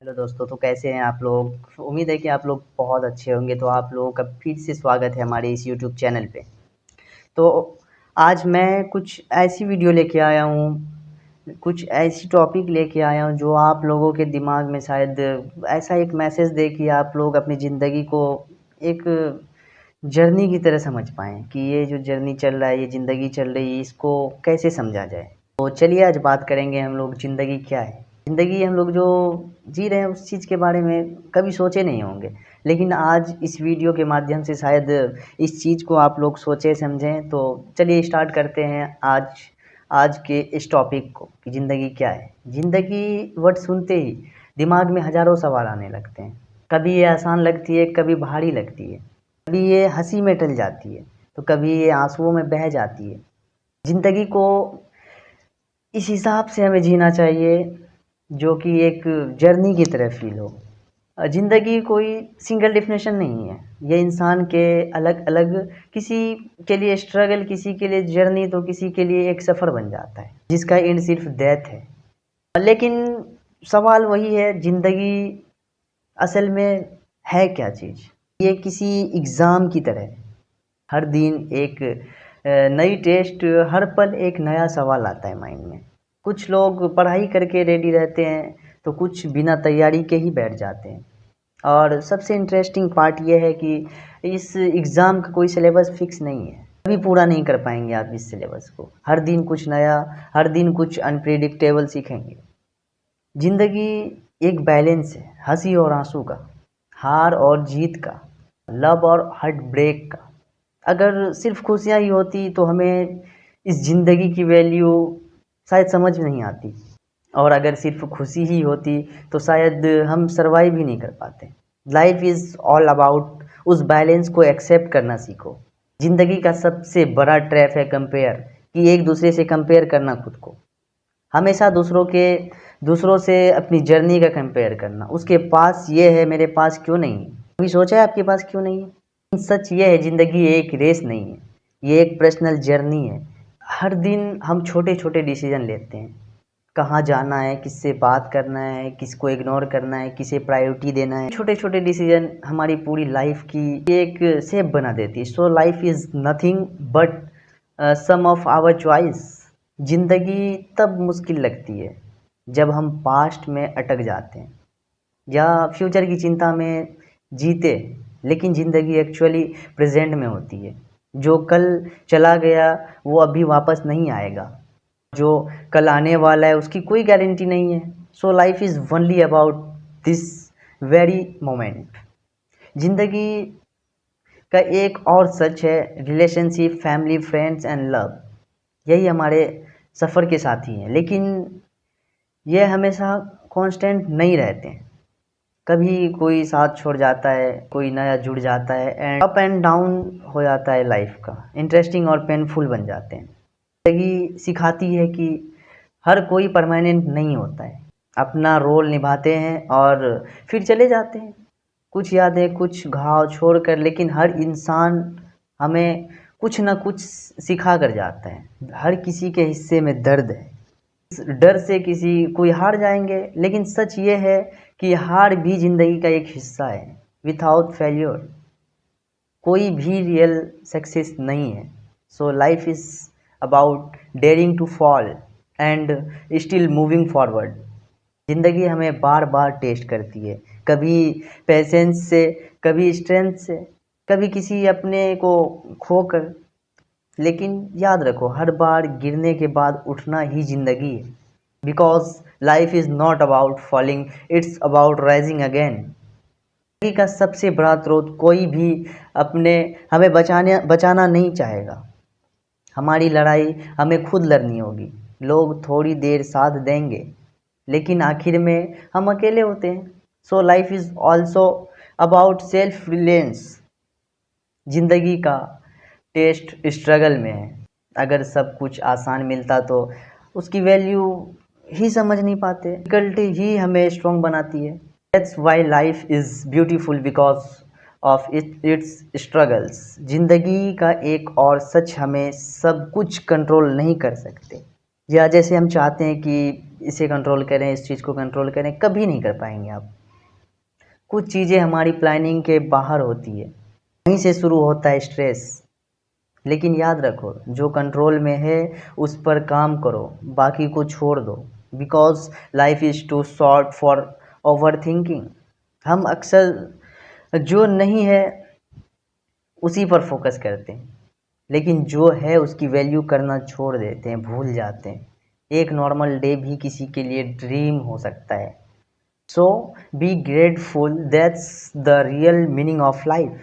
Hello दोस्तों, तो कैसे हैं आप लोग? उम्मीद है कि आप लोग बहुत अच्छे होंगे। तो आप लोगों का फिर से स्वागत है हमारे इस यूट्यूब चैनल पे। तो आज मैं कुछ ऐसी वीडियो लेके आया हूँ, कुछ ऐसी टॉपिक लेके आया हूँ जो आप लोगों के दिमाग में शायद ऐसा एक मैसेज दे कि आप लोग अपनी ज़िंदगी को एक जर्नी की तरह समझ पाएँ कि ये जो जर्नी चल रहा है, ये ज़िंदगी चल रही है, इसको कैसे समझा जाए। तो चलिए आज बात करेंगे हम लोग ज़िंदगी क्या है। ज़िंदगी हम लोग जो जी रहे हैं उस चीज़ के बारे में कभी सोचे नहीं होंगे, लेकिन आज इस वीडियो के माध्यम से शायद इस चीज़ को आप लोग सोचे समझें। तो चलिए स्टार्ट करते हैं आज के इस टॉपिक को कि ज़िंदगी क्या है। ज़िंदगी वर्ड सुनते ही दिमाग में हज़ारों सवाल आने लगते हैं। कभी ये आसान लगती है, कभी भारी लगती है, कभी ये हँसी में टल जाती है, तो कभी ये आँसुओं में बह जाती है। ज़िंदगी को इस हिसाब से हमें जीना चाहिए जो कि एक जर्नी की तरह फ़ील हो। ज़िंदगी कोई सिंगल डेफिनेशन नहीं है। ये इंसान के अलग-अलग, किसी के लिए स्ट्रगल, किसी के लिए जर्नी, तो किसी के लिए एक सफ़र बन जाता है जिसका एंड सिर्फ़ डेथ है। लेकिन सवाल वही है, ज़िंदगी असल में है क्या चीज़? ये किसी एग्ज़ाम की तरह है। हर दिन एक नई टेस्ट, हर पल एक नया सवाल आता है माइंड में। कुछ लोग पढ़ाई करके रेडी रहते हैं, तो कुछ बिना तैयारी के ही बैठ जाते हैं। और सबसे इंटरेस्टिंग पार्ट ये है कि इस एग्ज़ाम का कोई सिलेबस फिक्स नहीं है। कभी पूरा नहीं कर पाएंगे आप इस सिलेबस को। हर दिन कुछ नया, हर दिन कुछ अनप्रेडिक्टेबल सीखेंगे। ज़िंदगी एक बैलेंस है, हंसी और आंसू का, हार और जीत का, लव और हार्ट ब्रेक का। अगर सिर्फ खुशियाँ ही होती तो हमें इस ज़िंदगी की वैल्यू शायद समझ नहीं आती, और अगर सिर्फ खुशी ही होती तो शायद हम सर्वाइव ही नहीं कर पाते। लाइफ इज़ ऑल अबाउट उस बैलेंस को एक्सेप्ट करना सीखो। ज़िंदगी का सबसे बड़ा ट्रैप है कंपेयर, कि एक दूसरे से कंपेयर करना खुद को। हमेशा दूसरों से अपनी जर्नी का कंपेयर करना। उसके पास ये है, मेरे पास क्यों नहीं है? कभी सोचा है आपके पास क्यों नहीं है? सच ये है, ज़िंदगी एक रेस नहीं है, ये एक पर्सनल जर्नी है। हर दिन हम छोटे छोटे डिसीजन लेते हैं, कहाँ जाना है, किससे बात करना है, किसको इग्नोर करना है, किसे प्रायोरिटी देना है। छोटे छोटे डिसीजन हमारी पूरी लाइफ की एक शेप बना देती है। So life is nothing but sum of our choice. ज़िंदगी तब मुश्किल लगती है जब हम पास्ट में अटक जाते हैं या फ्यूचर की चिंता में जीते, लेकिन ज़िंदगी एक्चुअली प्रेजेंट में होती है। जो कल चला गया वो अभी वापस नहीं आएगा, जो कल आने वाला है उसकी कोई गारंटी नहीं है। So life is only about this very moment. ज़िंदगी का एक और सच है, relationship, family, friends and love, यही हमारे सफ़र के साथी हैं। लेकिन ये हमेशा कांस्टेंट नहीं रहते हैं। कभी कोई साथ छोड़ जाता है, कोई नया जुड़ जाता है, एंड अप एंड डाउन हो जाता है लाइफ का। इंटरेस्टिंग और पेनफुल बन जाते हैं। ज़िंदगी सिखाती है कि हर कोई परमानेंट नहीं होता है। अपना रोल निभाते हैं और फिर चले जाते हैं, कुछ यादें, कुछ घाव छोड़कर। लेकिन हर इंसान हमें कुछ ना कुछ सिखा कर जाता है। हर किसी के हिस्से में दर्द है। इस डर से कोई हार जाएंगे, लेकिन सच ये है कि हार भी ज़िंदगी का एक हिस्सा है। विदाउट फेल्योर कोई भी रियल सक्सेस नहीं है। So life is about daring to fall and still moving forward. ज़िंदगी हमें बार बार टेस्ट करती है, कभी पेशेंस से, कभी स्ट्रेंथ से, कभी किसी अपने को खोकर। लेकिन याद रखो, हर बार गिरने के बाद उठना ही ज़िंदगी है। Because life is not about falling, it's about rising again. ज़िंदगी का सबसे बड़ा स्रोत कोई भी अपने हमें बचाना नहीं चाहेगा। हमारी लड़ाई हमें खुद लड़नी होगी। लोग थोड़ी देर साथ देंगे, लेकिन आखिर में हम अकेले होते हैं। सो life is also about self reliance. ज़िंदगी का टेस्ट स्ट्रगल में है। अगर सब कुछ आसान मिलता तो उसकी वैल्यू ही समझ नहीं पाते। डिफ़िकल्टी ही हमें स्ट्रॉन्ग बनाती है। That's why life is beautiful, because of its struggles. ज़िंदगी का एक और सच, हमें सब कुछ कंट्रोल नहीं कर सकते। या जैसे हम चाहते हैं कि इसे कंट्रोल करें, इस चीज़ को कंट्रोल करें, कभी नहीं कर पाएंगे आप। कुछ चीज़ें हमारी प्लानिंग के बाहर होती है, वहीं से शुरू होता है स्ट्रेस। लेकिन याद रखो, जो कंट्रोल में है उस पर काम करो, बाकी को छोड़ दो। Because life is too short for over thinking. हम अक्सर जो नहीं है उसी पर फोकस करते हैं, लेकिन जो है उसकी वैल्यू करना छोड़ देते हैं, भूल जाते हैं। एक नॉर्मल डे भी किसी के लिए ड्रीम हो सकता है। So be grateful, that's the real meaning of life.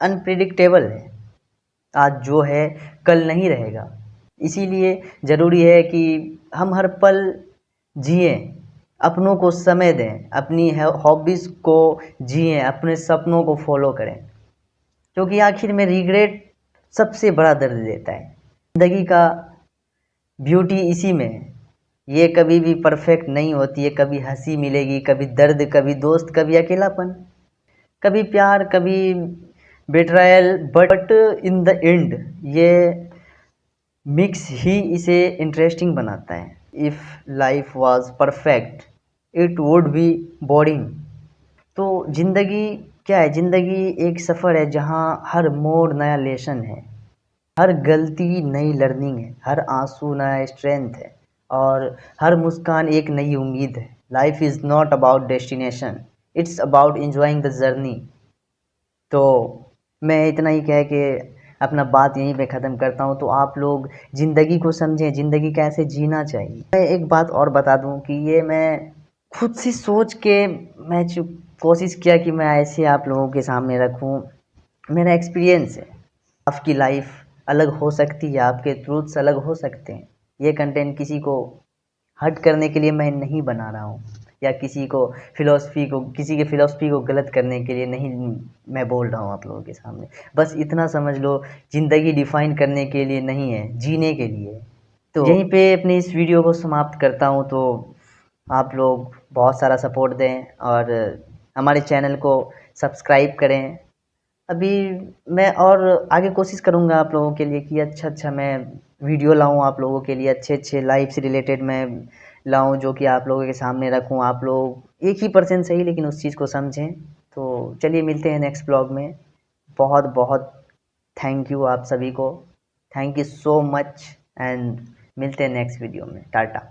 Unpredictable है, आज जो है कल नहीं रहेगा। इसीलिए ज़रूरी है कि हम हर पल जिएं, अपनों को समय दें, अपनी हॉबीज़ को जिएं, अपने सपनों को फॉलो करें, क्योंकि आखिर में रिग्रेट सबसे बड़ा दर्द देता है। ज़िंदगी का ब्यूटी इसी में है, ये कभी भी परफेक्ट नहीं होती है। कभी हंसी मिलेगी, कभी दर्द, कभी दोस्त, कभी अकेलापन, कभी प्यार, कभी बेट्रायल, बट इन द एंड ये मिक्स ही इसे इंटरेस्टिंग बनाता है। If life was perfect it would be boring. तो ज़िंदगी क्या है? ज़िंदगी एक सफ़र है जहाँ हर मोड़ नया लेसन है, हर गलती नई लर्निंग है, हर आंसू नया स्ट्रेंथ है, और हर मुस्कान एक नई उम्मीद है। Life is not about destination, it's about enjoying the journey. तो मैं इतना ही कह के अपना बात यहीं पे ख़त्म करता हूँ। तो आप लोग ज़िंदगी को समझें, ज़िंदगी कैसे जीना चाहिए। मैं एक बात और बता दूँ कि ये मैं खुद से सोच के मैं कोशिश किया कि मैं ऐसे आप लोगों के सामने रखूँ। मेरा एक्सपीरियंस है। आपकी लाइफ अलग हो सकती है, आपके ट्रूथ्स अलग हो सकते हैं। ये कंटेंट किसी को हर्ट करने के लिए मैं नहीं बना रहा हूँ, या किसी के फ़िलॉसफ़ी को गलत करने के लिए नहीं मैं बोल रहा हूँ आप लोगों के सामने। बस इतना समझ लो, ज़िंदगी डिफ़ाइन करने के लिए नहीं है, जीने के लिए। तो यहीं पे अपनी इस वीडियो को समाप्त करता हूँ। तो आप लोग बहुत सारा सपोर्ट दें और हमारे चैनल को सब्सक्राइब करें। अभी मैं और आगे कोशिश करूँगा आप लोगों के लिए कि अच्छा मैं वीडियो लाऊँ आप लोगों के लिए, अच्छे लाइफ से रिलेटेड मैं लाऊँ, जो कि आप लोगों के सामने रखूँ। आप लोग 1% सही, लेकिन उस चीज़ को समझें। तो चलिए मिलते हैं नेक्स्ट ब्लॉग में। बहुत बहुत थैंक यू आप सभी को, thank you so much, and मिलते हैं नेक्स्ट वीडियो में। टाटा।